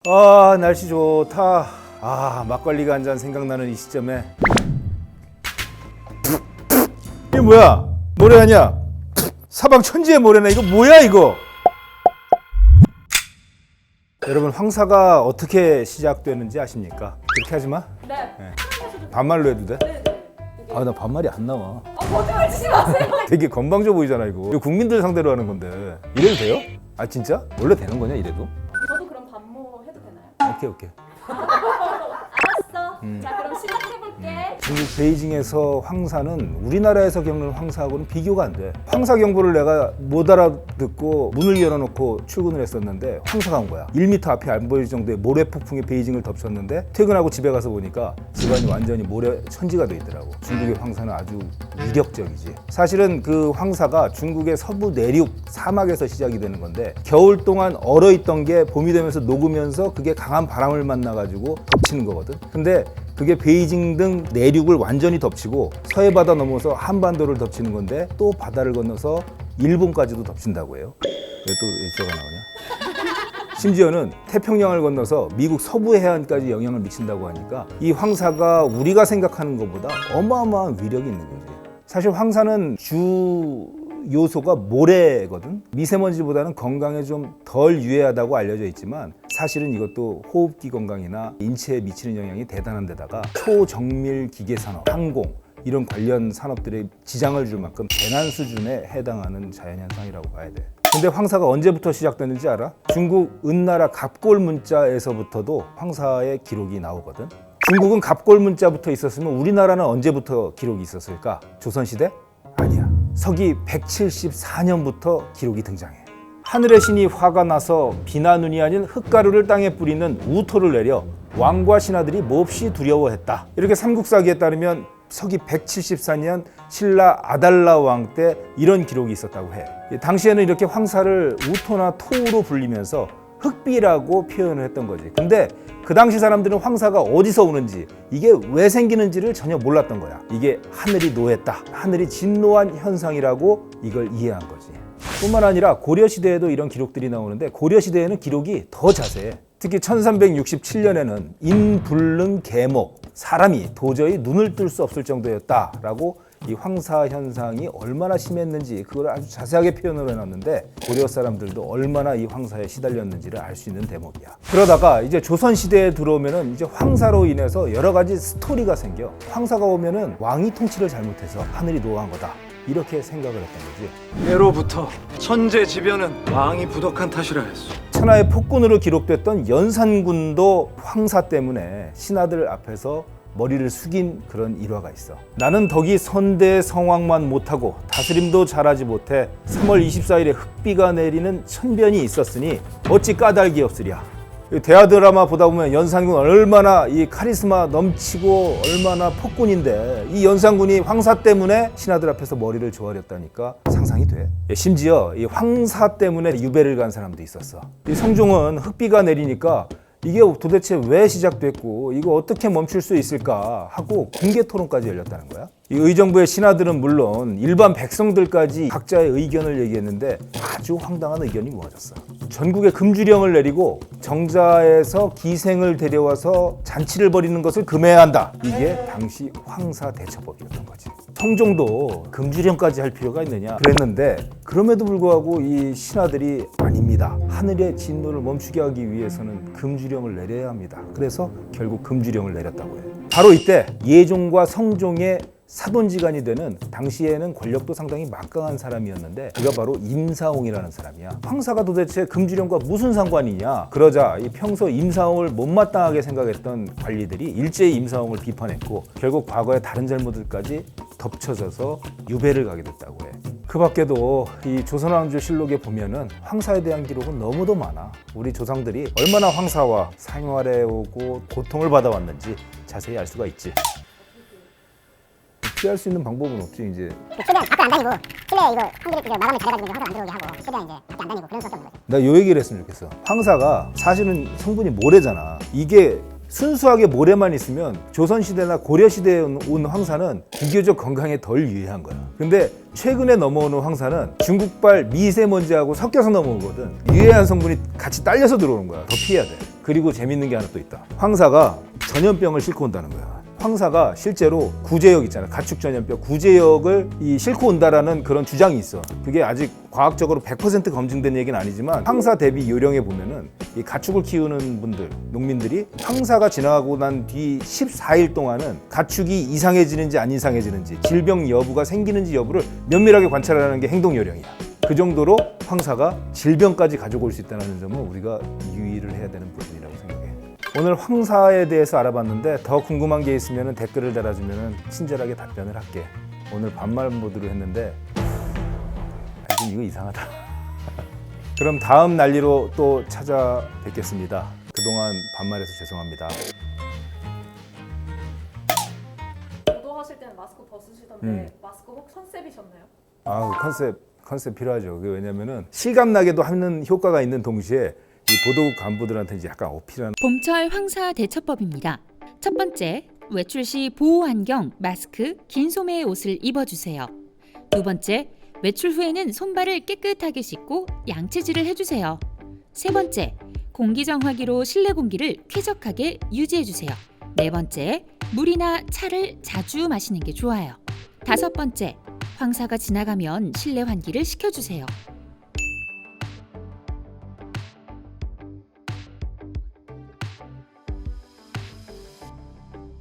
아, 날씨 좋다. 아, 막걸리가 한 잔 생각나는 이 시점에 이게 뭐야? 모래하냐? 사방 천지의 모래네. 이거 뭐야 이거? 여러분, 황사가 어떻게 시작되는지 아십니까? 그렇게 하지 마. 네. 반말로 해도 돼? 네. 아, 나 반말이 안 나와. 거짓말 치지 마세요. 되게 건방져 보이잖아 이거. 이거 국민들 상대로 하는 건데. 이래도 돼요? 아, 진짜? 원래 되는 거냐 이래도? 저도 그럼 반모 해도 되나요? 오케이. 알았어. 자, 그럼 시작해볼게. 중국 베이징에서 황사는 우리나라에서 겪는 황사하고는 비교가 안 돼. 황사 경보를 내가 못 알아듣고 문을 열어놓고 출근을 했었는데 황사가 온 거야. 1m 앞이 안 보일 정도의 모래 폭풍이 베이징을 덮쳤는데 퇴근하고 집에 가서 보니까 집안이 완전히 모래 천지가 돼 있더라고. 중국의 황사는 아주 위력적이지. 사실은 그 황사가 중국의 서부 내륙 사막에서 시작이 되는 건데 겨울 동안 얼어있던 게 봄이 되면서 녹으면서 그게 강한 바람을 만나가지고 덮치는 거거든. 근데 그게 베이징 등 내륙을 완전히 덮치고 서해 바다 넘어서 한반도를 덮치는 건데 또 바다를 건너서 일본까지도 덮친다고 해요. 왜 또 이쪽가 나오냐? 심지어는 태평양을 건너서 미국 서부 해안까지 영향을 미친다고 하니까 이 황사가 우리가 생각하는 것보다 어마어마한 위력이 있는 거지. 사실 황사는 주 요소가 모래거든. 미세먼지보다는 건강에 좀 덜 유해하다고 알려져 있지만 사실은 이것도 호흡기 건강이나 인체에 미치는 영향이 대단한 데다가 초정밀 기계 산업, 항공 이런 관련 산업들에 지장을 줄 만큼 재난 수준에 해당하는 자연현상이라고 봐야 돼. 근데 황사가 언제부터 시작됐는지 알아? 중국 은나라 갑골문자에서부터도 황사의 기록이 나오거든. 중국은 갑골문자부터 있었으면 우리나라는 언제부터 기록이 있었을까? 조선시대? 아니야. 서기 174년부터 기록이 등장해. 하늘의 신이 화가 나서 비나 눈이 아닌 흙가루를 땅에 뿌리는 우토를 내려 왕과 신하들이 몹시 두려워했다. 이렇게 삼국사기에 따르면 서기 174년 신라 아달라 왕 때 이런 기록이 있었다고 해. 당시에는 이렇게 황사를 우토나 토우로 불리면서 흑비라고 표현을 했던 거지. 근데 그 당시 사람들은 황사가 어디서 오는지, 이게 왜 생기는지를 전혀 몰랐던 거야. 이게 하늘이 노했다, 하늘이 진노한 현상이라고 이걸 이해한 거지. 뿐만 아니라 고려시대에도 이런 기록들이 나오는데 고려시대에는 기록이 더 자세해. 특히 1367년에는 인불능 계목, 사람이 도저히 눈을 뜰 수 없을 정도였다라고 이 황사 현상이 얼마나 심했는지 그걸 아주 자세하게 표현을 해놨는데 고려 사람들도 얼마나 이 황사에 시달렸는지를 알 수 있는 대목이야. 그러다가 이제 조선시대에 들어오면은 이제 황사로 인해서 여러 가지 스토리가 생겨. 황사가 오면은 왕이 통치를 잘못해서 하늘이 노한 거다, 이렇게 생각을 했던 거지. 예로부터 천재지변은 왕이 부덕한 탓이라 했소. 천하의 폭군으로 기록됐던 연산군도 황사 때문에 신하들 앞에서 머리를 숙인 그런 일화가 있어. 나는 덕이 선대 성왕만 못하고 다스림도 잘하지 못해 3월 24일에 흑비가 내리는 천변이 있었으니 어찌 까닭이 없으랴. 대하 드라마 보다 보면 연산군 얼마나 이 카리스마 넘치고 얼마나 폭군인데 이 연산군이 황사 때문에 신하들 앞에서 머리를 조아렸다니까 상상이 돼. 심지어 이 황사 때문에 유배를 간 사람도 있었어. 이 성종은 흑비가 내리니까 이게 도대체 왜 시작됐고 이거 어떻게 멈출 수 있을까 하고 공개 토론까지 열렸다는 거야. 이 의정부의 신하들은 물론 일반 백성들까지 각자의 의견을 얘기했는데 아주 황당한 의견이 모아졌어. 전국에 금주령을 내리고 정자에서 기생을 데려와서 잔치를 벌이는 것을 금해야 한다. 이게 당시 황사 대처법이었던 거지. 성종도 금주령까지 할 필요가 있느냐 그랬는데 그럼에도 불구하고 이 신하들이 아닙니다. 하늘의 진노를 멈추게 하기 위해서는 금주령을 내려야 합니다. 그래서 결국 금주령을 내렸다고 해요. 바로 이때 예종과 성종의 사돈지간이 되는 당시에는 권력도 상당히 막강한 사람이었는데 그가 바로 임사홍이라는 사람이야. 황사가 도대체 금주령과 무슨 상관이냐. 그러자 이 평소 임사홍을 못마땅하게 생각했던 관리들이 일제히 임사홍을 비판했고 결국 과거의 다른 잘못들까지 덮쳐져서 유배를 가게 됐다고 해. 그 밖에도 이 조선왕조실록에 보면은 황사에 대한 기록은 너무도 많아. 우리 조상들이 얼마나 황사와 생활해 오고 고통을 받아왔는지 자세히 알 수가 있지. 피할 수 있는 방법은 없지. 이제 최대한 앞에 안 다니고 실내 이거 환기를 마감을 잘해가지고 화도 안 들어오게 하고 최대한 이제 앞에 안 다니고 그런 썼던 거지. 나 요 얘기를 했으면 좋겠어. 황사가 사실은 성분이 모래잖아. 이게 순수하게 모래만 있으면 조선시대나 고려시대에 온 황사는 비교적 건강에 덜 유해한 거야. 근데 최근에 넘어오는 황사는 중국발 미세먼지하고 섞여서 넘어오거든. 유해한 성분이 같이 딸려서 들어오는 거야. 더 피해야 돼. 그리고 재밌는 게 하나 또 있다. 황사가 전염병을 싣고 온다는 거야. 황사가 실제로 구제역 있잖아. 가축 전염병 구제역을 싣고 온다라는 그런 주장이 있어. 그게 아직 과학적으로 100% 검증된 얘기는 아니지만 황사 대비 요령에 보면은 이 가축을 키우는 분들, 농민들이 황사가 지나가고 난 뒤 14일 동안은 가축이 이상해지는지 안 이상해지는지, 질병 여부가 생기는지 여부를 면밀하게 관찰하는 게 행동 요령이야. 그 정도로 황사가 질병까지 가지고 올 수 있다는 점은 우리가 유의를 해야 되는 부분이라고 생각해. 오늘 황사에 대해서 알아봤는데 더 궁금한 게 있으면 댓글을 달아주면 친절하게 답변을 할게. 오늘 반말 모드로 했는데 하여튼 이거 이상하다. 그럼 다음 난리로 또 찾아뵙겠습니다. 그동안 반말해서 죄송합니다. 보도하실 때는 마스크 벗으시던데 마스크 혹 컨셉이셨나요? 아, 컨셉 필요하죠. 왜냐면은 실감나게도 하는 효과가 있는 동시에 이 보도국 간부들한테 이제 약간 어필하는. 봄철 황사 대처법입니다. 첫 번째, 외출 시 보호 안경, 마스크, 긴 소매의 옷을 입어주세요. 두 번째, 외출 후에는 손발을 깨끗하게 씻고 양치질을 해주세요. 세 번째, 공기정화기로 실내 공기를 쾌적하게 유지해주세요. 네 번째, 물이나 차를 자주 마시는 게 좋아요. 다섯 번째, 황사가 지나가면 실내 환기를 시켜주세요.